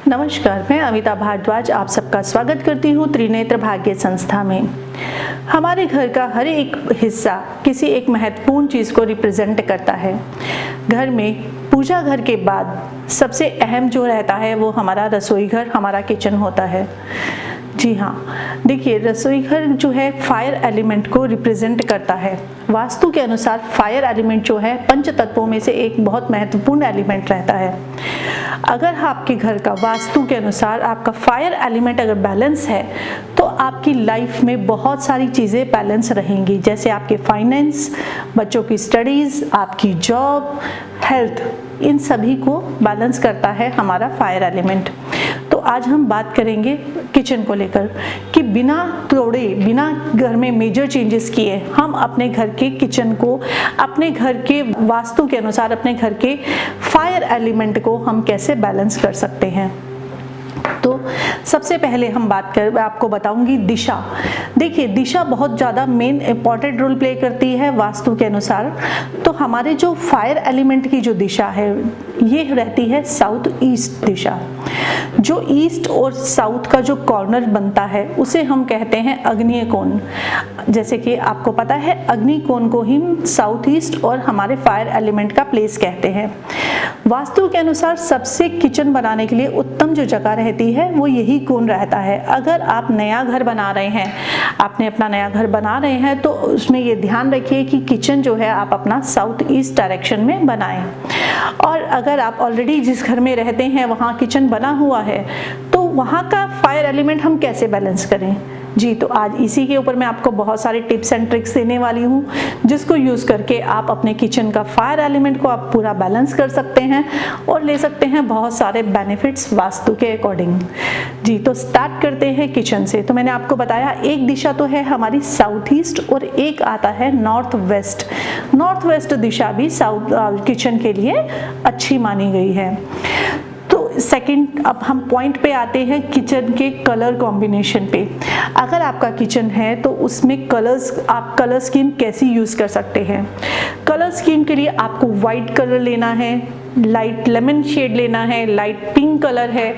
नमस्कार, मैं अमिता भारद्वाज आप सबका स्वागत करती हूँ त्रिनेत्र भाग्य संस्था में। हमारे घर का हर एक हिस्सा किसी एक महत्वपूर्ण चीज़ को रिप्रेजेंट करता है। घर में पूजा घर के बाद सबसे अहम जो रहता है वो हमारा रसोई घर, हमारा किचन होता है। जी हाँ, देखिए रसोई घर जो है फायर एलिमेंट को रिप्रेजेंट करता है। वास्तु के अनुसार फायर एलिमेंट जो है पंच तत्वों में से एक बहुत महत्वपूर्ण एलिमेंट रहता है। अगर आपके घर का वास्तु के अनुसार आपका फायर एलिमेंट अगर बैलेंस है तो आपकी लाइफ में बहुत सारी चीज़ें बैलेंस रहेंगी, जैसे आपके फाइनेंस, बच्चों की स्टडीज़, आपकी जॉब, हेल्थ, इन सभी को बैलेंस करता है हमारा फायर एलिमेंट। तो आज हम बात करेंगे किचन को लेकर कि बिना तोड़े, बिना घर में मेजर चेंजेस किए हम अपने घर के किचन को, अपने घर के वास्तु के अनुसार अपने घर के फायर एलिमेंट को हम कैसे बैलेंस कर सकते हैं। तो सबसे पहले हम आपको बताऊंगी दिशा। देखिए दिशा बहुत ज़्यादा मेन इंपॉर्टेंट रोल प्ले करती है वास्तु के अनुसार। तो हमारे जो फायर एलिमेंट की जो दिशा है ये रहती है साउथ ईस्ट दिशा। जो ईस्ट और साउथ का जो कॉर्नर बनता है उसे हम कहते हैं अग्नेय कोण। जैसे कि आपको पता है अग्नि कोण को ही साउथ ईस्ट और हमारे फायर एलिमेंट का प्लेस कहते हैं। वास्तु के अनुसार सबसे किचन बनाने के लिए उत्तम जो जगह रहती है वो यही कोण रहता है। अगर आप नया घर बना रहे हैं, आपने अपना नया घर बना रहे हैं तो उसमें ये ध्यान रखिए कि किचन जो है आप अपना साउथ ईस्ट डायरेक्शन में बनाएं। और अगर आप ऑलरेडी जिस घर में रहते हैं वहाँ किचन बना हुआ है तो वहाँ का फायर एलिमेंट हम कैसे बैलेंस करें। जी, तो आज इसी के ऊपर मैं आपको बहुत सारे टिप्स एंड ट्रिक्स देने वाली हूँ जिसको यूज़ करके आप अपने किचन का फायर एलिमेंट को आप पूरा बैलेंस कर सकते हैं और ले सकते हैं बहुत सारे बेनिफिट्स वास्तु के अकॉर्डिंग। जी, तो स्टार्ट करते हैं किचन से। तो मैंने आपको बताया एक दिशा तो है हमारी साउथ ईस्ट और एक आता है नॉर्थ वेस्ट। नॉर्थ वेस्ट दिशा भी साउथ किचन के लिए अच्छी मानी गई है। सेकंड, अब हम पॉइंट पे आते हैं किचन के कलर कॉम्बिनेशन पे। अगर आपका किचन है तो उसमें कलर्स, आप कलर स्कीम कैसी यूज़ कर सकते हैं। कलर स्कीम के लिए आपको वाइट कलर लेना है, लाइट लेमन शेड लेना है, लाइट पिंक कलर है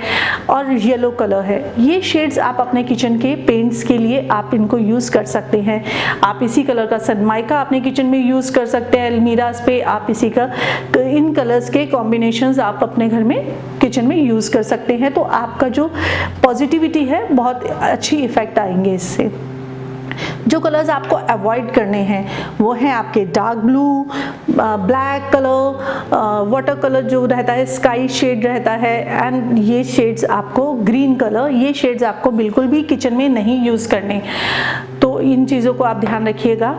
और येलो कलर है। ये शेड्स आप अपने किचन के पेंट्स के लिए आप इनको यूज़ कर सकते हैं। आप इसी कलर का सनमाइका अपने किचन में यूज़ कर सकते हैं। अलमीराज पे आप इसी का इन कलर्स के कॉम्बिनेशंस आप अपने घर में किचन में यूज़ कर सकते हैं। तो आपका जो पॉजिटिविटी है बहुत अच्छी इफेक्ट आएंगे इससे। जो कलर्स आपको अवॉइड करने हैं वो हैं आपके dark blue, black colour, water colour जो रहता है, स्काई शेड रहता है, एंड ये शेड्स आपको, ग्रीन कलर, ये शेड्स आपको बिल्कुल भी किचन में नहीं यूज़ करने। तो इन चीज़ों को आप ध्यान रखिएगा।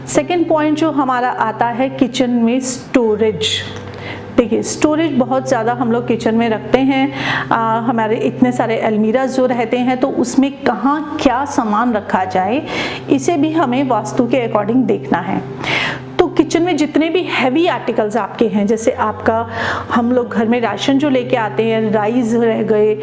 सेकेंड पॉइंट जो हमारा आता है किचन में स्टोरेज। देखिए स्टोरेज बहुत ज़्यादा हम लोग किचन में रखते हैं। हमारे इतने सारे अलमीराज जो रहते हैं तो उसमें कहाँ क्या सामान रखा जाए इसे भी हमें वास्तु के अकॉर्डिंग देखना है। तो किचन में जितने भी हैवी आर्टिकल्स आपके हैं, जैसे आपका, हम लोग घर में राशन जो लेके आते हैं, राइस रह गए,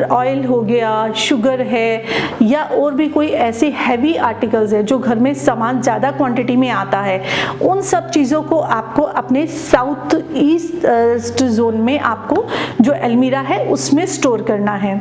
ऑयल हो गया, शुगर है, या और भी कोई ऐसे हैवी आर्टिकल्स है जो घर में सामान ज़्यादा क्वांटिटी में आता है, उन सब चीज़ों को आपको अपने साउथ ईस्ट जोन में आपको जो अलमीरा है उसमें स्टोर करना है।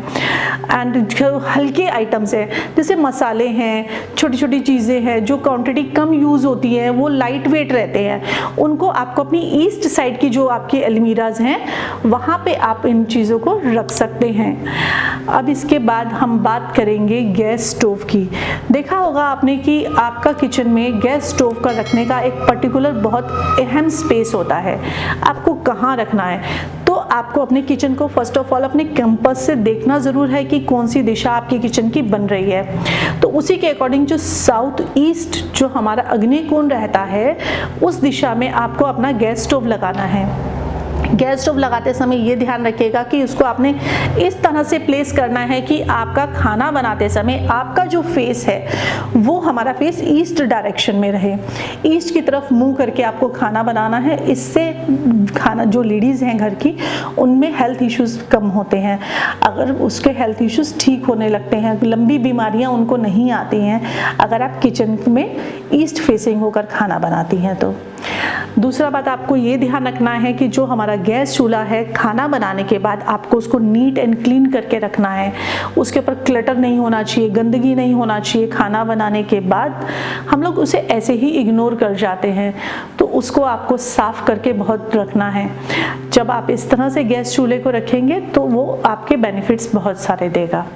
एंड जो हल्के आइटम्स हैं जैसे मसाले हैं, छोटी छोटी चीज़ें हैं जो क्वांटिटी कम यूज़ होती है, वो लाइट वेट रहते हैं, उनको आपको अपनी ईस्ट साइड की जो आपके अलमीराज हैं वहाँ पे आप इन चीज़ों को रख सकते हैं। अब इसके बाद हम बात करेंगे गैस स्टोव की। देखा होगा आपने कि आपका किचन में गैस स्टोव का रखने का एक पर्टिकुलर बहुत अहम स्पेस होता है। आपको कहाँ रखना है, तो आपको अपने किचन को फर्स्ट ऑफ ऑल अपने कंपास से देखना ज़रूर है कि कौन सी दिशा आपकी किचन की बन रही है। तो उसी के अकॉर्डिंग जो साउथ ईस्ट जो हमारा अग्नि कोण रहता है उस दिशा में आपको अपना गैस स्टोव लगाना है। गैस स्टोव लगाते समय ये ध्यान रखिएगा कि उसको आपने इस तरह से प्लेस करना है कि आपका खाना बनाते समय आपका जो फेस है वो हमारा फेस ईस्ट डायरेक्शन में रहे, ईस्ट की तरफ मुंह करके आपको खाना बनाना है। इससे खाना, जो लेडीज़ हैं घर की, उनमें हेल्थ इश्यूज़ कम होते हैं। अगर उसके हेल्थ इश्यूज़ ठीक होने लगते हैं, लंबी बीमारियां उनको नहीं आती हैं अगर आप किचन में ईस्ट फेसिंग होकर खाना बनाती हैं। तो दूसरा बात आपको ये ध्यान रखना है कि जो हमारा गैस चूल्हा है, खाना बनाने के बाद आपको उसको नीट एंड क्लीन करके रखना है। उसके ऊपर क्लटर नहीं होना चाहिए, गंदगी नहीं होना चाहिए। खाना बनाने के बाद हम लोग उसे ऐसे ही इग्नोर कर जाते हैं, तो उसको आपको साफ करके बहुत रखना है। जब आप इस तरह से गैस चूल्हे को रखेंगे तो वो आपके बेनिफिट्स बहुत सारे देगा।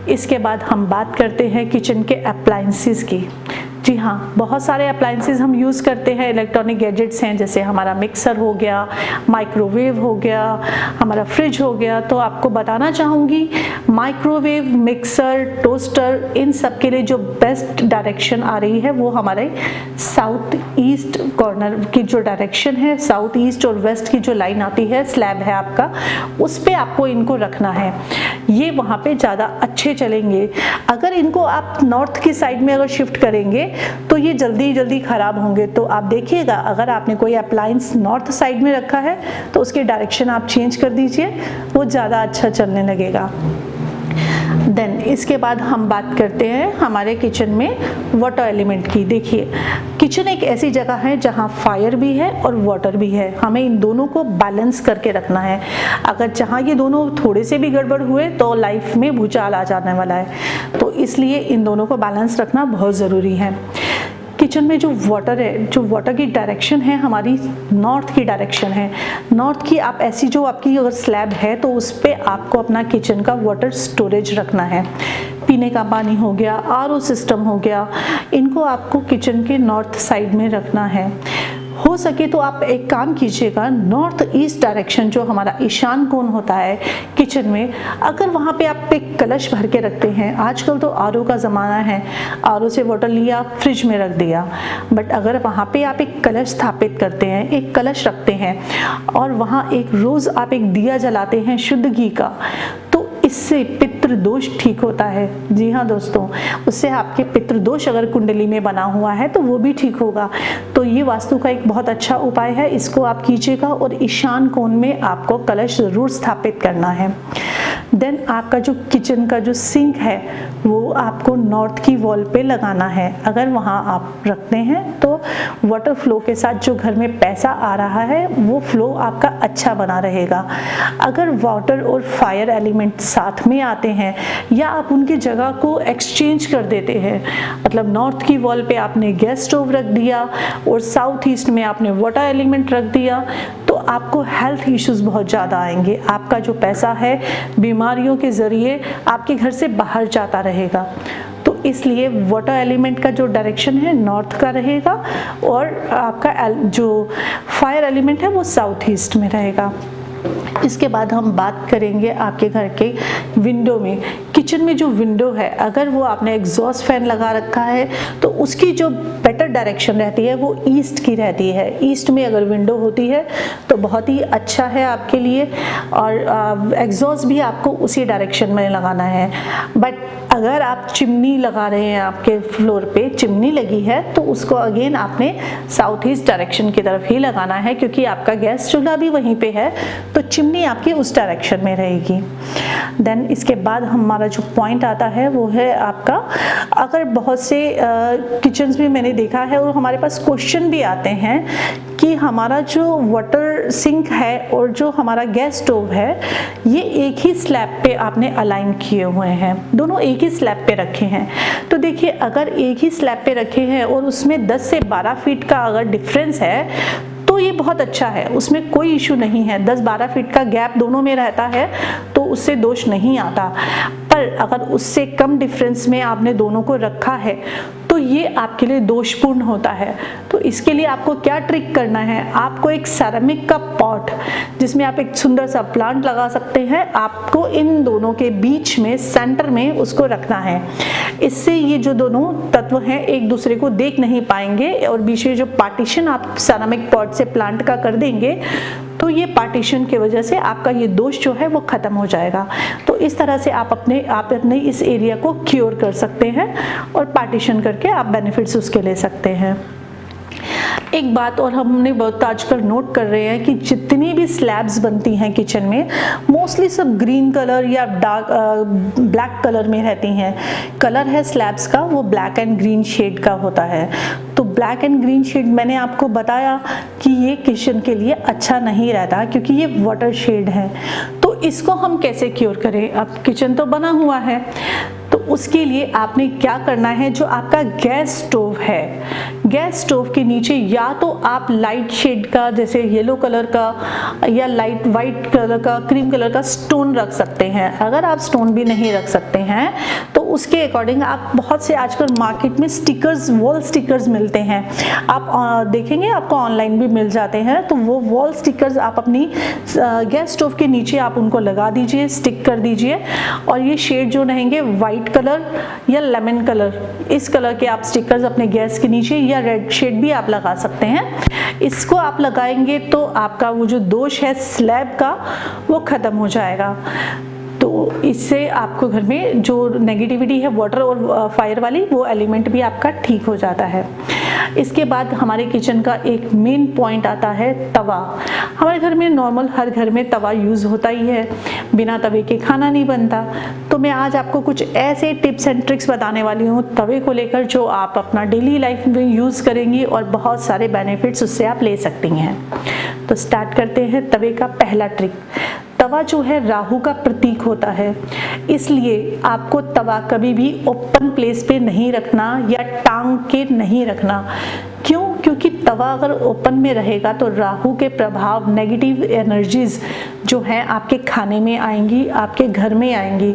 इसके बाद हम बात करते हैं किचन के अप्लायंसेस की। जी हाँ, बहुत सारे अप्लायंसेस हम यूज़ करते हैं, इलेक्ट्रॉनिक गैजेट्स हैं, जैसे हमारा मिक्सर हो गया, माइक्रोवेव हो गया, हमारा फ्रिज हो गया। तो आपको बताना चाहूँगी, माइक्रोवेव, मिक्सर, टोस्टर, इन सब के लिए जो बेस्ट डायरेक्शन आ रही है वो हमारे साउथ ईस्ट कॉर्नर की जो डायरेक्शन है, साउथ ईस्ट और वेस्ट की जो लाइन आती है, स्लैब है आपका, उस पर आपको इनको रखना है। ये वहाँ पे ज़्यादा अच्छे चलेंगे। अगर इनको आप नॉर्थ की साइड में अगर शिफ्ट करेंगे तो ये जल्दी खराब होंगे। तो आप देखिएगा, अगर आपने कोई अप्लायंस नॉर्थ साइड में रखा है तो उसके डायरेक्शन आप चेंज कर दीजिए, वो ज़्यादा अच्छा चलने लगेगा। देन इसके बाद हम बात करते हैं हमारे किचन में वाटर एलिमेंट की। देखिए, किचन एक ऐसी जगह है जहाँ फायर भी है और वाटर भी है। हमें इन दोनों को बैलेंस करके रखना है। अगर जहाँ ये दोनों थोड़े से भी गड़बड़ हुए तो लाइफ में भूचाल आ जाने वाला है। तो इसलिए इन दोनों को बैलेंस रखना बहुत ज़रूरी है। किचन में जो वाटर है, जो वाटर की डायरेक्शन है हमारी नॉर्थ की डायरेक्शन है। नॉर्थ की आप ऐसी जो आपकी अगर स्लैब है तो उस पर आपको अपना किचन का वाटर स्टोरेज रखना है। पीने का पानी हो गया, आरओ सिस्टम हो गया, इनको आपको किचन के नॉर्थ साइड में रखना है। हो सके तो आप एक काम कीजिएगा, नॉर्थ ईस्ट डायरेक्शन जो हमारा ईशान कोण होता है किचन में, अगर वहाँ पे आप एक कलश भर के रखते हैं, आजकल तो आरओ का ज़माना है, आरओ से वाटर लिया फ्रिज में रख दिया, बट अगर वहाँ पे आप एक कलश स्थापित करते हैं, एक कलश रखते हैं और वहाँ एक रोज़ आप एक दिया जलाते हैं शुद्ध घी का, तो इससे पितृदोष ठीक होता है। जी हाँ दोस्तों, उससे आपके पितृदोष अगर कुंडली में बना हुआ है तो वो भी ठीक होगा। तो ये वास्तु का एक बहुत अच्छा उपाय है, इसको आप कीजिएगा और ईशान कोण में आपको कलश जरूर स्थापित करना है। देन आपका जो किचन का जो सिंक है वो आपको नॉर्थ की वॉल पे लगाना है। अगर वहाँ आप रखते हैं तो वाटर फ्लो के साथ जो घर में पैसा आ रहा है वो फ्लो आपका अच्छा बना रहेगा। अगर वाटर और फायर एलिमेंट साथ में आते हैं या आप उनकी जगह को एक्सचेंज कर देते हैं, मतलब नॉर्थ की वॉल पे आपने गैस स्टोव रख दिया और साउथ ईस्ट में आपने वाटर एलिमेंट रख दिया, तो आपको हेल्थ इश्यूज बहुत ज़्यादा आएंगे। आपका जो पैसा है बीमारियों के ज़रिए आपके घर से बाहर जाता रहेगा। तो इसलिए वाटर एलिमेंट का जो डायरेक्शन है नॉर्थ का रहेगा और आपका जो फायर एलिमेंट है वो साउथ ईस्ट में रहेगा। इसके बाद हम बात करेंगे आपके घर के विंडो में। किचन में जो विंडो है, अगर वो आपने एग्जॉस्ट फैन लगा रखा है तो उसकी जो बेटर डायरेक्शन रहती है वो ईस्ट की रहती है। ईस्ट में अगर विंडो होती है तो बहुत ही अच्छा है आपके लिए, और एग्जॉस्ट भी आपको उसी डायरेक्शन में लगाना है। बट अगर आप चिमनी लगा रहे हैं, आपके फ्लोर पे चिमनी लगी है, तो उसको अगेन आपने साउथ ईस्ट डायरेक्शन की तरफ ही लगाना है, क्योंकि आपका गैस चूल्हा भी वहीं पे है तो चिमनी आपकी उस डायरेक्शन में रहेगी। देन इसके बाद हमारा जो पॉइंट आता है वो है आपका, अगर बहुत से किचन्स में मैंने देखा है और हमारे पास क्वेश्चन भी आते हैं कि हमारा जो वाटर सिंक है और जो हमारा गैस स्टोव है ये एक ही स्लैब पे आपने अलाइन किए हुए हैं, दोनों एक ही स्लैब पे रखे हैं। तो देखिए, अगर एक ही स्लैब पे रखे हैं और उसमें 10 से 12 फीट का अगर डिफरेंस है तो ये बहुत अच्छा है, उसमें कोई इशू नहीं है। 10-12 फीट का गैप दोनों में रहता है तो उससे दोष नहीं आता। पर अगर उससे कम डिफरेंस में आपने दोनों को रखा है तो ये आपके लिए दोषपूर्ण होता है। तो इसके लिए आपको क्या ट्रिक करना है, आपको एक सेरेमिक का पॉट जिसमें आप एक सुंदर सा प्लांट लगा सकते हैं, आपको इन दोनों के बीच में सेंटर में उसको रखना है। इससे ये जो दोनों तत्व हैं एक दूसरे को देख नहीं पाएंगे, और बीच में जो पार्टीशन आप सेरेमिक पॉट से प्लांट का कर देंगे तो ये पार्टीशन की वजह से आपका ये दोष जो है वो खत्म हो जाएगा। तो इस तरह से आप अपने इस एरिया को क्योर कर सकते हैं और पार्टीशन करके आप बेनिफिट्स उसके ले सकते हैं। एक बात और हमने बहुत आजकल नोट कर रहे हैं कि जितनी भी स्लैब्स बनती हैं किचन में मोस्टली सब ग्रीन कलर या डार्क ब्लैक कलर में रहती हैं। कलर है स्लैब्स का वो ब्लैक एंड ग्रीन शेड का होता है। तो ब्लैक एंड ग्रीन शेड मैंने आपको बताया कि ये किचन के लिए अच्छा नहीं रहता क्योंकि ये वाटर शेड है। तो इसको हम कैसे क्योर करें? अब किचन तो बना हुआ है, तो उसके लिए आपने क्या करना है, जो आपका गैस स्टोव है, गैस स्टोव के नीचे या तो आप लाइट शेड का जैसे येलो कलर का या लाइट वाइट कलर का, क्रीम कलर का स्टोन रख सकते हैं। अगर आप स्टोन भी नहीं रख सकते हैं तो उसके अकॉर्डिंग आप बहुत से आजकल मार्केट में स्टिकर्स, वॉल स्टिकर्स मिलते हैं, आप देखेंगे आपको ऑनलाइन भी मिल जाते हैं। तो वो वॉल स्टिकर्स आप अपनी गैस स्टोव के नीचे आप उनको लगा दीजिए, स्टिक कर दीजिए। और ये शेड जो रहेंगे वाइट कलर या लेमन कलर, इस कलर के आप स्टिकर्स अपने गैस के नीचे, या रेड शेड भी आप लगा सकते हैं। इसको आप लगाएंगे तो आपका वो जो दोष है स्लैब का वो खत्म हो जाएगा। तो इससे आपको घर में जो नेगेटिविटी है वाटर और फायर वाली, वो एलिमेंट भी आपका ठीक हो जाता है। इसके बाद हमारे किचन का एक मेन पॉइंट आता है तवा। हमारे घर में नॉर्मल हर घर में तवा यूज़ होता ही है, बिना तवे के खाना नहीं बनता। तो मैं आज आपको कुछ ऐसे टिप्स एंड ट्रिक्स बताने वाली हूँ तवे को लेकर, जो आप अपना डेली लाइफ में यूज़ करेंगी और बहुत सारे बेनिफिट्स उससे आप ले सकती हैं। तो स्टार्ट करते हैं तवे का पहला ट्रिक। तवा जो है राहु का प्रतीक होता है, इसलिए आपको तवा कभी भी ओपन प्लेस पे नहीं रखना या टांग के नहीं रखना। क्यों? क्योंकि तवा अगर ओपन में रहेगा तो राहु के प्रभाव, नेगेटिव एनर्जीज जो हैं आपके खाने में आएंगी, आपके घर में आएंगी,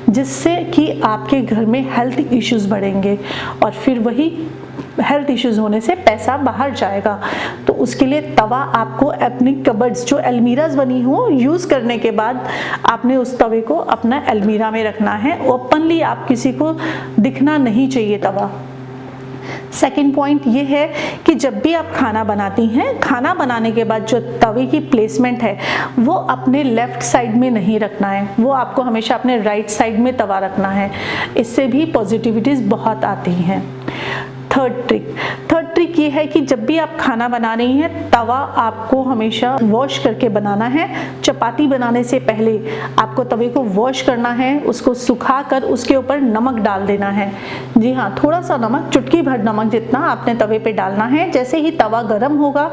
जिससे कि आपके घर में हेल्थ इश्यूज बढ़ेंगे और फिर वही हेल्थ इश्यूज होने से पैसा बाहर जाएगा। तो उसके लिए तवा आपको अपनी कबर्ड्स जो अलमीराज बनी हो, यूज़ करने के बाद आपने उस तवे को अपना अलमीरा में रखना है। ओपनली आप किसी को दिखना नहीं चाहिए तवा। सेकेंड पॉइंट ये है कि जब भी आप खाना बनाती हैं, खाना बनाने के बाद जो तवे की प्लेसमेंट है वो अपने लेफ्ट साइड में नहीं रखना है, वो आपको हमेशा अपने राइट साइड में तवा रखना है। इससे भी पॉजिटिविटीज़ बहुत आती हैं। थर्ड ट्रिक ये है कि जब भी आप खाना बना रही हैं, तवा आपको हमेशा वॉश करके बनाना है। चपाती बनाने से पहले आपको तवे को वॉश करना है, उसको सुखाकर उसके ऊपर नमक डाल देना है। जी हाँ, थोड़ा सा नमक, चुटकी भर नमक जितना आपने तवे पे डालना है। जैसे ही तवा गर्म होगा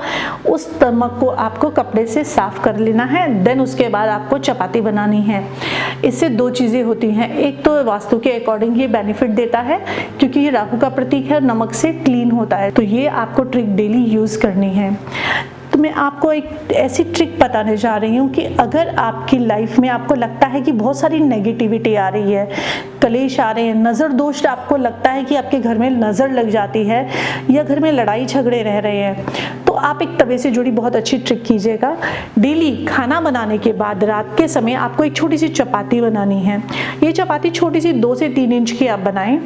उस नमक को आपको कपड़े से साफ कर लेना है। देन उसके बाद आपको चपाती बनानी है। इससे दो चीज़ें होती हैं, एक तो वास्तु के अकॉर्डिंग ये बेनिफिट देता है क्योंकि ये राहु का प्रतीक है, नमक से क्लीन होता है। तो ये आपको ट्रिक डेली यूज़ करनी है। तो मैं आपको एक ऐसी ट्रिक बताने जा रही हूँ कि अगर आपकी लाइफ में आपको लगता है कि बहुत सारी नेगेटिविटी आ रही है, कलेश आ रहे हैं, नज़र दोष, आपको लगता है कि आपके घर में नज़र लग जाती है या घर में लड़ाई झगड़े रह रहे हैं, तो आप एक तवे से जुड़ी बहुत अच्छी ट्रिक कीजिएगा। डेली खाना बनाने के बाद रात के समय आपको एक छोटी सी चपाती बनानी है। ये चपाती छोटी सी 2 से 3 इंच की आप बनाएं।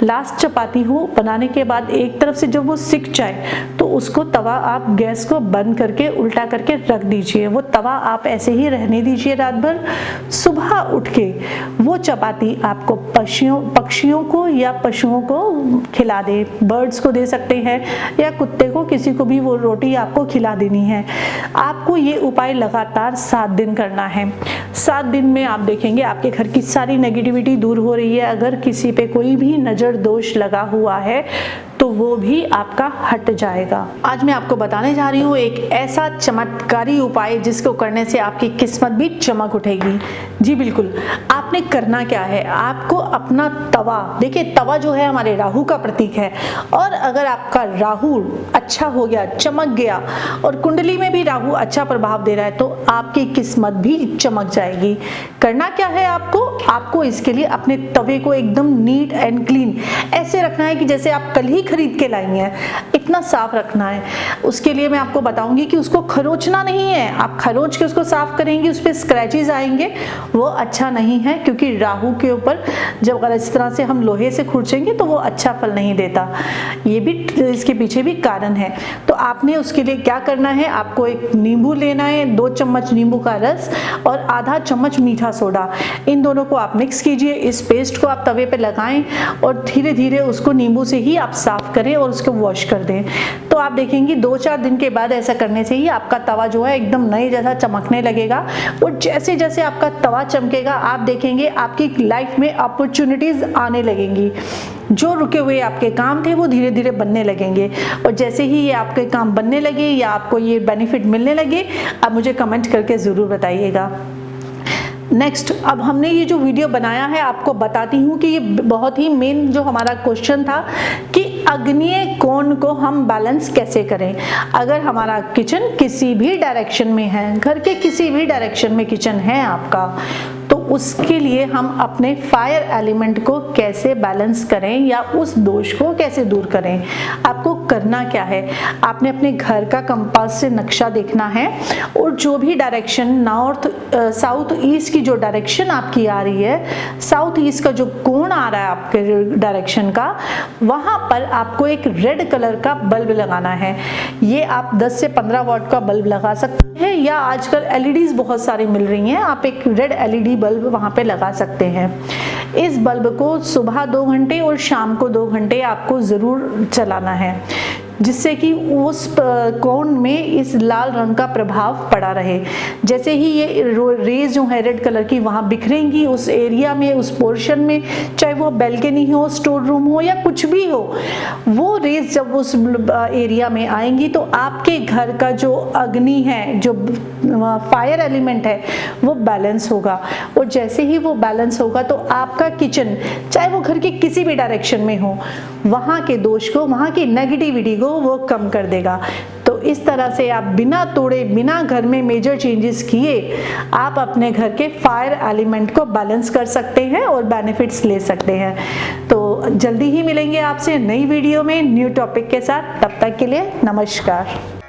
लास्ट चपाती हो बनाने के बाद एक तरफ से जब वो सिक जाए तो उसको तवा आप गैस को बंद करके उल्टा करके रख दीजिए। वो तवा आप ऐसे ही रहने दीजिए रात भर। सुबह उठ के वो चपाती आपको पक्षियों को या पशुओं को खिला दे, बर्ड्स को दे सकते हैं या कुत्ते को, किसी को भी वो रोटी आपको खिला देनी है। आपको ये उपाय लगातार 7 दिन करना है। 7 दिन में आप देखेंगे आपके घर की सारी नेगेटिविटी दूर हो रही है। अगर किसी पे कोई भी नज़र दोष लगा हुआ है तो वो भी आपका हट जाएगा। आज मैं आपको बताने जा रही हूँ एक ऐसा चमत्कारी उपाय जिसको करने से आपकी किस्मत भी चमक उठेगी। जी बिल्कुल, आपने करना क्या है, आपको अपना तवा, देखिए तवा जो है हमारे राहु का प्रतीक है, और अगर आपका राहु अच्छा हो गया, चमक गया, और कुंडली में भी राहु अच्छा प्रभाव दे रहा है, तो आपकी किस्मत भी चमक जाएगी। करना क्या है आपको इसके लिए अपने तवे को एकदम नीट एंड क्लीन ऐसे रखना है कि जैसे आप कल ही खरीद के लाई हैं, इतना साफ रखना है। उसके लिए मैं आपको बताऊंगी कि उसको खरोचना नहीं है। आप खरोच के उसको साफ करेंगे, उस पर स्क्रैचेस आएंगे, वो अच्छा नहीं है, क्योंकि राहु के ऊपर जब अगर इस तरह से हम लोहे से खुरचेंगे तो वो अच्छा फल नहीं देता। ये भी, इसके पीछे भी कारण है। तो आपने उसके लिए क्या करना है, आपको एक नींबू लेना है, 2 चम्मच नींबू का रस और आधा चम्मच मीठा सोडा, इन दोनों को आप मिक्स कीजिए। इस पेस्ट को आप तवे पे लगाएं और धीरे धीरे उसको नींबू से ही आप साफ करें और उसको वॉश कर दें। तो आप देखेंगे 2-4 दिन के बाद ऐसा करने से ही आपका तवा जो है एकदम नए जैसा चमकने लगेगा। और जैसे जैसे आपका तवा चमकेगा आप देखेंगे आपकी लाइफ में अपॉर्चुनिटीज आने लगेंगी। जो रुके हुए आपके काम थे वो धीरे धीरे बनने लगेंगे। और जैसे ही ये आपके काम बनने लगे या आपको ये बेनिफिट मिलने लगे, आप मुझे कमेंट करके ज़रूर बताइएगा। नेक्स्ट, अब हमने ये जो वीडियो बनाया है आपको बताती हूँ कि ये बहुत ही मेन जो हमारा क्वेश्चन था कि आग्नेय कोण को हम बैलेंस कैसे करें। अगर हमारा किचन किसी भी डायरेक्शन में है, घर के किसी भी डायरेक्शन में किचन है आपका, तो उसके लिए हम अपने फायर एलिमेंट को कैसे बैलेंस करें या उस दोष को कैसे दूर करें। आपको करना क्या है, आपने अपने घर का कंपास से नक्शा देखना है और जो भी डायरेक्शन नॉर्थ साउथ ईस्ट की जो डायरेक्शन आपकी आ रही है, साउथ ईस्ट का जो कोण आ रहा है आपके डायरेक्शन का, वहां पर आपको एक रेड कलर का बल्ब लगाना है। ये आप 10 से 15 वॉट का बल्ब लगा सकते हैं या आजकल एलईडीज बहुत सारी मिल रही हैं, आप एक रेड एलईडी बल्ब वहां पे लगा सकते हैं। इस बल्ब को सुबह 2 घंटे और शाम को 2 घंटे आपको जरूर चलाना है, जिससे कि उस कोण में इस लाल रंग का प्रभाव पड़ा रहे। जैसे ही ये रेज जो है रेड कलर की वहाँ बिखरेंगी उस एरिया में, उस पोर्शन में, चाहे वो बैल्कनी हो, स्टोर रूम हो या कुछ भी हो, वो रेज जब उस एरिया में आएंगी तो आपके घर का जो अग्नि है, जो फायर एलिमेंट है, वो बैलेंस होगा। और जैसे ही वो बैलेंस होगा तो आपका किचन, चाहे वो घर के किसी भी डायरेक्शन में हो, वहाँ के दोष को, वहाँ की नेगेटिविटी को वो कम कर देगा। तो इस तरह से आप बिना तोड़े, बिना घर में मेजर चेंजेस किए आप अपने घर के फायर एलिमेंट को बैलेंस कर सकते हैं और बेनिफिट्स ले सकते हैं। तो जल्दी ही मिलेंगे आपसे नई वीडियो में न्यू टॉपिक के साथ। तब तक के लिए नमस्कार।